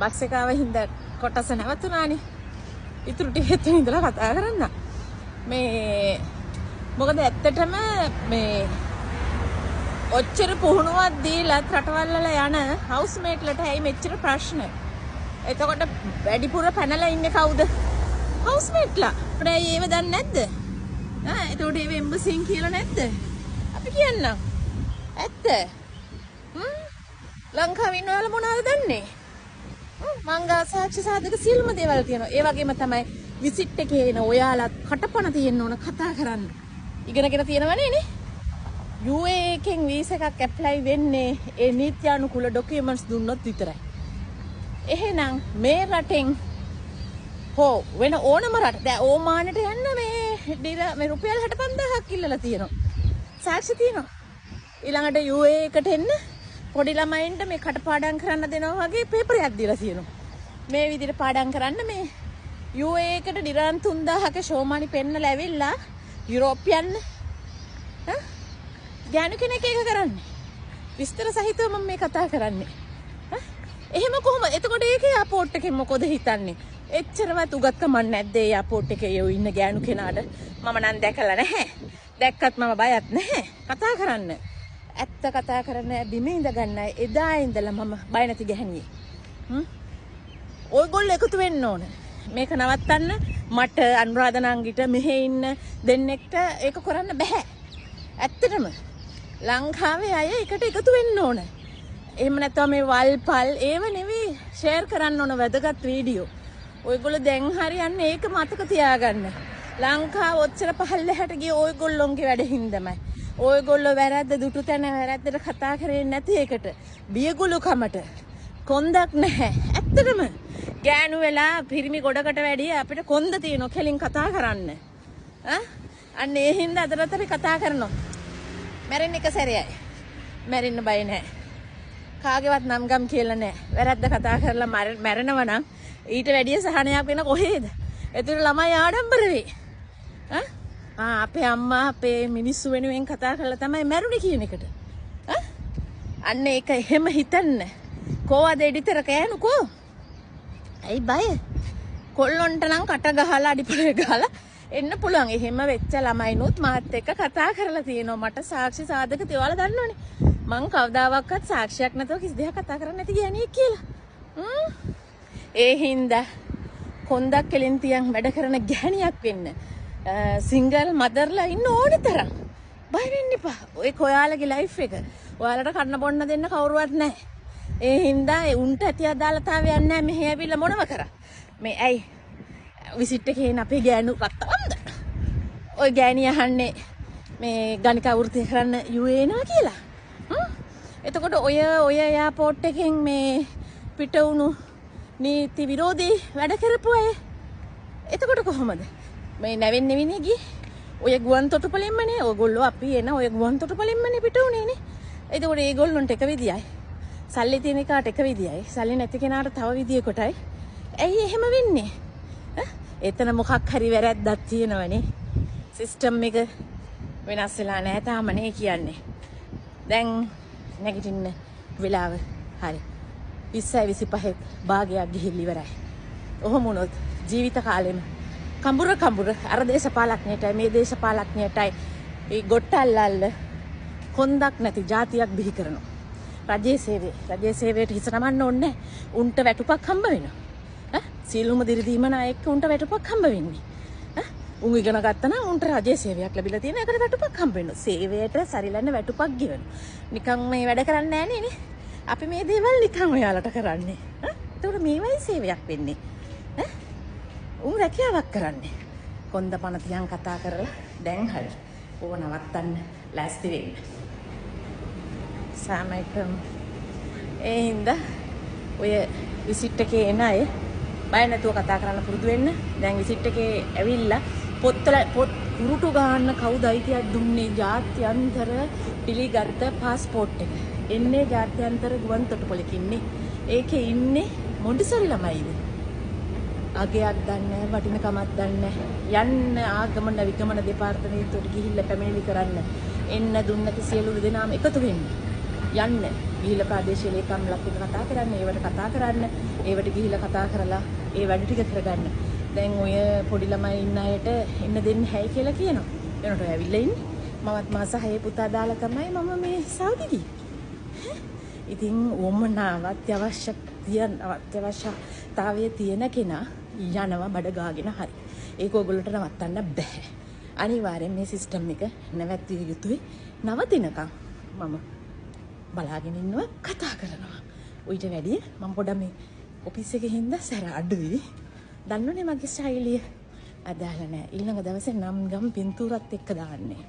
Bus එක ආව හින්දා කොටස නැවතුණානේ. ඉතුරු ටික එතන ඉඳලා කතා කරන්න. මේ මොකද ඇත්තටම මේ ඔච්චර පුහුණුවක් දීලා රටවල් වල යන හවුස්මේට්ලට ඇයි මෙච්චර ප්‍රශ්න? එතකොට වැඩිපුර පැනලා ඉන්නේ කවුද? හවුස්මේට්ලා. අපේ ඒව දන්නේ නැද්ද? එතකොට ඒව එම්බසින් කියලා නැද්ද? අපි කියන්නම්. ඇත්ත. ලංකාවේ ඉන්න ඔයාලා මොනවද දන්නේ? මංගා සාක්ෂි සාධක සියලුම දේවල් තියෙනවා. ඒ වගේම තමයි විසිට් එකේ එන ඔයාලා කටපණ තියෙන්න ඕන කතා කරන්න. ඉගෙනගෙන තියෙනවනේ නේ. UAE එකෙන් වීසා එකක් ඇප්ලයි වෙන්නේ ඒ නීත්‍යානුකූල ඩොකියුමන්ට්ස් දුන්නොත් විතරයි. එහෙනම් මේ රටෙන් හෝ වෙන ඕනම රට දැන් ඕමානෙට යන්න මේ රුපියල් 65000ක් ඉල්ලලා තියෙනවා. සාක්ෂි තියෙනවා. ඊළඟට UAE එකට එන්න පොඩි ළමයින්ට මේ කටපාඩම් කරන්න දෙනවා වගේ පේපර් එකක් දීලා තියෙනවා. මේ විදිහට පාඩම් කරන්න මේ UAE එකට ඩිරාම් 3000ක ෂෝමානි පෙන්නලා ඇවිල්ලා යුරෝපියන් ගෑනු කෙනෙක් ඒක කරන්නේ. විස්තර සහිතව මම මේ කතා කරන්නේ. එහෙම කොහොමද? එතකොට ඒකේ එයාපෝට් එකෙන් මොකද හිතන්නේ? එච්චරවත් උගත්කමක් නැද්ද ඒ එයාපෝට් එකේ ඉන්න ගෑනු කෙනාට? මම නම් දැකලා නැහැ. දැක්කත් මම බයත් නැහැ. කතා කරන්න. ඇත්ත කතා කරන්න බිමේ ඉඳ ගන්නයි එදා ඉඳලා මම බය නැති ගැහණියේ. ඔයගොල්ලෝ එකතු වෙන්න ඕන. මේක නවත්තන්න මට අනුරාධ නංගිට මෙහෙ ඉන්න දෙන්නෙක්ට ඒක කරන්න බෑ. ඇත්තටම ලංකාවේ අය එකට එකතු වෙන්න ඕන. එහෙම නැත්නම් මේ වල්පල් ඒව නෙවෙයි ෂෙයාර් කරන්න ඕන වැදගත් වීඩියෝ. ඔයගොල්ලෝ දැන් හරියන්නේ ඒක මතක තියාගන්න. ලංකාව ඔච්චර පහළට ගිය ඔයගොල්ලොන්ගේ වැඩ හින්දාමයි. ඔයගොල්ලෝ වැරද්ද දුටු තැන වැරද්දට කතා කරේ නැති එකට බියගුළු කමට කොන්දක් නැහැ. ඇත්තටම ගෑනු වෙලා පිරිමි ගොඩකට වැඩිය අපිට කොන්ද තියෙනවා කෙලින් කතා කරන්න. අන්න ඒ හින්දා අතරතරේ කතා කරනවා. මැරෙන්න එක සැරේයි. මැරෙන්න බය නැහැ. කාගේවත් නම් ගම් කියලා නැහැ. වැරද්ද කතා කරලා මැරෙනවා නම් ඊට වැඩිය සහනයක් වෙන කොහෙද? ඒතර ළමයි ආඩම්බර වෙයි. අපේ අම්මා අපේ මිනිස්සු වෙනුවෙන් කතා කරලා තමයි මැරුණේ කියන එකට. අන්න ඒක එහෙම හිතන්න. කොහොමද එඩිටර කෑනුකෝ? ඇයි බය? කොල්ලොන්ට නම් කට ගහලා අඩිපොලේ ගහලා එන්න පුළුවන්. එහෙම වෙච්ච ළමයිනුත් මාත් එක්ක කතා කරලා තියෙනවා. මට සාක්ෂි සාධක තියවලා දන්නවනේ. මං කවදාවත් සාක්ෂියක් නැතුව කිසි දෙයක් කතා කරන්නේ නැති ගෑණියෙක් කියලා. ඒ හින්දා කොන්දක් කෙලින් තියන් වැඩ කරන ගෑණියක් වෙන්න සිංගල් මදර්ලා ඉන්න ඕනේ තරම්. බය වෙන්න එපා. ඔය ඔයාලගේ ලයිෆ් එක. ඔයාලට කන්න බොන්න දෙන්න කවුරුවත් නැහැ. ඒ හින්දා උන්ට ඇති අදාළතාවයක් නැහැ. මෙහෙ ඇවිල්ලා මොනව කරා? මේ ඇයි විසිට් එකේ එන අපේ ගෑනු රත්තවන්ද? ඔය ගෑණිය අහන්නේ මේ ගණිකා වෘත්තිය කරන්න UAE එනවා කියලා. එතකොට ඔය එයාපෝට් එකෙන් මේ පිට වුණු නීති විරෝධී වැඩ කරපු අය. එතකොට කොහොමද? මේ නැවෙන්නේ නෙවෙයි ගියේ. ඔය ගුවන් තොටුපළෙන්මනේ ඔයගොල්ලෝ අපි එන ඔය ගුවන් තොටුපළෙන්මනේ පිට උනේනේ. එතකොට ඒගොල්ලොන්ට එක විදියයි. සල්ලි තියෙන එකාට එක විදියයි. සල්ලි නැති කෙනාට තව විදියකටයි. ඇයි එහෙම වෙන්නේ? එතන මොකක් හරි වැරද්දක් තියෙනවනේ. සිස්ටම් එක වෙනස් වෙලා නැහැ තාමනේ කියන්නේ. දැන් නැගිටින්න වෙලාව හරි. 20-25 භාගයක් ගිහිල්ලා ඉවරයි. ඔහොම වුණොත් ජීවිත කාලෙම කඹුර අර දේශපාලඥයටයි මේ දේශපාලඥයටයි මේ ගොට්ටල්ලල්ල කොන්දක් නැති જાතියක් බිහි කරනවා. රජයේ සේවයට හිස නමන්න ඕනේ. උන්ට වැටුපක් හම්බ වෙනවා. සීලුම දිරිදීම නායක උන්ට වැටුපක් හම්බ වෙන්නේ. උන් ඉගෙන ගත්තා නම් උන්ට රජයේ සේවයක් ලැබිලා තියෙන එකට වැටුපක් හම්බ වෙනවා. සේවයට සරිලන්න වැටුපක් ගෙවනවා. නිකන් මේ වැඩ කරන්නේ නැහැ නේ. අපි මේ දේවල් නිකන් ඔයාලට කරන්නේ. ඒතකොට මේවයි සේවයක් වෙන්නේ. උන් රැකියාවක් කරන්නේ. කොන්ද පණ තියන් කතා කරලා දැන් හරි. ඕව නවත්තන්න ලෑස්ති වෙන්න. සාමයිකම්. ඒ හින්දා ඔය විසිට් එකේ එන අය බය නැතුව කතා කරන්න පුරුදු වෙන්න. දැන් විසිට් එකේ ඇවිල්ලා පොත් කුරුටු ගන්න කවුද අයිතියක් දුන්නේ? ජාත්‍යන්තර පිළිගත් පාස්පෝර්ට් එක. එන්නේ ජාත්‍යන්තර ගුවන් තොටුපළකින්නේ. ඒකේ ඉන්නේ මොන්ටිසෝරි ළමයිද? අගයක් දන්නේ වටිනකමක් දන්නේ යන්න ආගමන විගමන දෙපාර්තමේන්තුවට ගිහිල්ලා පැමිණිලි කරන්න එන්න දුන්නති සියලු දෙනාම එකතු වෙන්න. යන්න. ගිහිල්ලා ප්‍රාදේශීය ලේකම්ලත් එක්ක කතා කරන්න, ඒවට කතා කරන්න, ඒවට ගිහිල්ලා කතා කරලා ඒ වැඩ ටික කරගන්න. දැන් ඔය පොඩි ළමයි ඉන්න අයට එන්න දෙන්න හැයි කියලා කියනවා. එනකොට ඔය ඇවිල්ලා ඉන්නේ. මමත් මාස 6 පුතා දාලා තමයි මම මේ සෞදි ගියේ. ඉතින් වොමනාවත් අවශ්‍යතාවයේ තියෙන කෙනා යනවා බඩ ගාගෙන හරි. ඒක ඔයගොල්ලන්ට නවත්තන්න බෑ. අනිවාර්යෙන් මේ සිස්ටම් එක නැවැත්විය යුතුයි. නවතිනකම් මම බලාගෙන ඉන්නවා කතා කරනවා. ඌට වැඩිය මම පොඩ්ඩක් මේ ඔෆිස් එකේ හින්දා සැර අඩුයි. දන්නවනේ මගේ ශෛලිය. අදාළ නැහැ. ඊළඟ දවසේ නම් ගම් පින්තූරත් එක්ක දාන්නේ.